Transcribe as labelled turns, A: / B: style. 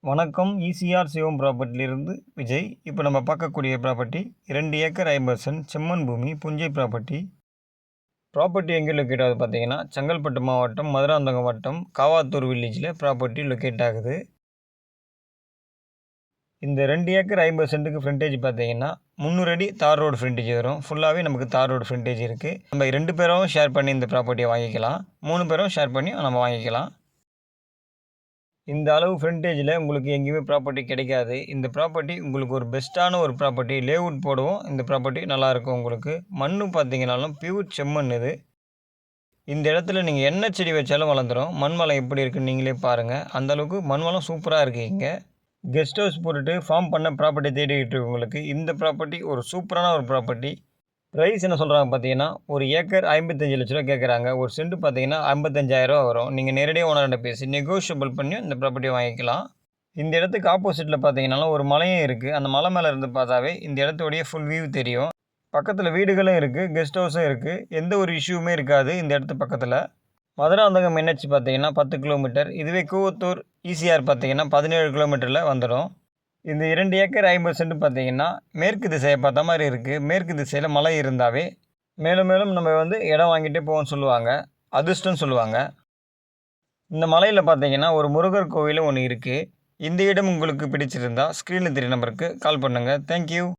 A: வணக்கம். ஈசிஆர் சிவம் ப்ராப்பர்ட்டிலிருந்து விஜய். இப்போ நம்ம பார்க்கக்கூடிய ப்ராப்பர்ட்டி 2 ஏக்கர் 50 சென்ட் செம்மண் பூமி, புஞ்சை ப்ராப்பர்ட்டி. ப்ராப்பர்ட்டி எங்கே லொக்கேட் ஆகுது பார்த்தீங்கன்னா, செங்கல்பட்டு மாவட்டம், மதுராந்தகம் வட்டம், காவாத்தூர் வில்லேஜில் ப்ராப்பர்ட்டி லொக்கேட் ஆகுது. இந்த 2 ஏக்கர் 50 சென்ட்டுக்கு ஃப்ரண்டேஜ் பார்த்தீங்கன்னா 300 அடி தார் ரோடு ஃப்ரண்டேஜ் வரும். ஃபுல்லாகவே நமக்கு தார் ரோடு ஃப்ரண்டேஜ் இருக்குது. நம்ம 2 பேரும் ஷேர் பண்ணி இந்த ப்ராப்பர்ட்டியை வாங்கிக்கலாம். 3 பேரும் ஷேர் பண்ணி நம்ம வாங்கிக்கலாம். இந்த அளவு ஃப்ரண்டேஜில் உங்களுக்கு எங்கேயுமே ப்ராப்பர்ட்டி கிடைக்காது. இந்த ப்ராப்பர்ட்டி உங்களுக்கு ஒரு பெஸ்ட்டான ஒரு ப்ராப்பர்ட்டி. லேஅவுட் போடவும் இந்த ப்ராப்பர்ட்டி நல்லாயிருக்கும் உங்களுக்கு. மண்ணு பார்த்தீங்கன்னாலும் பியூர் செம்மண் இது. இந்த இடத்துல நீங்கள் என்ன செடி வச்சாலும் வளர்ந்துடும். மண் வளம் எப்படி இருக்குன்னு நீங்களே பாருங்கள். அந்தளவுக்கு மண் வளம் சூப்பராக இருக்குது இங்கே. கெஸ்ட் ஹவுஸ் போட்டுட்டு ஃபார்ம் பண்ண ப்ராப்பர்ட்டி தேடிக்கிட்டு இருக்கவங்களுக்கு இந்த ப்ராப்பர்ட்டி ஒரு சூப்பரான ஒரு ப்ராப்பர்ட்டி. ப்ரைஸ் என்ன சொல்கிறாங்க பார்த்தீங்கன்னா, ஒரு ஏக்கர் 55 லட்ச ரூபா கேட்குறாங்க. ஒரு சென்ட் பார்த்தீங்கன்னா 55,000 வரும். நீங்கள் நேரடியாக ஓனர்கிட்ட பேசி நெகோஷியபிள் பண்ணி இந்த ப்ராப்பர்ட்டியை வாங்கிக்கலாம். இந்த இடத்துக்கு ஆப்போசிட்டில் பார்த்தீங்கன்னாலும் ஒரு மலையும் இருக்குது. அந்த மலை மேலே இருந்து பார்த்தாவே இந்த இடத்துடைய ஃபுல் வியூ தெரியும். பக்கத்தில் வீடுகளும் இருக்குது, கெஸ்ட் ஹவுஸும் இருக்குது. எந்த ஒரு இஷ்யூவுமே இருக்காது இந்த இடத்து பக்கத்தில். மதுராந்தகம் என்ஹெச் பார்த்தீங்கன்னா 10 கிலோமீட்டர். இதுவே கூவத்தூர் ஈசிஆர் பார்த்தீங்கன்னா 17 கிலோமீட்டரில் வந்துடும். இந்த 2 ஏக்கர் 50 சென்ட் பார்த்தீங்கன்னா மேற்கு திசையை பார்த்த மாதிரி இருக்குது. மேற்கு திசையில் மலை இருந்தாவே மேலும் மேலும் நம்ம இடம் வாங்கிட்டே போவோம்னு சொல்லுவாங்க. அதிர்ஷ்டம்னு சொல்லுவாங்க. இந்த மலையில் பார்த்தீங்கன்னா ஒரு முருகர் கோவிலும் ஒன்று இருக்குது. இந்த இடம் உங்களுக்கு பிடிச்சிருந்தா ஸ்க்ரீனில் தெரிய நம்பருக்கு கால் பண்ணுங்கள். தேங்க்யூ.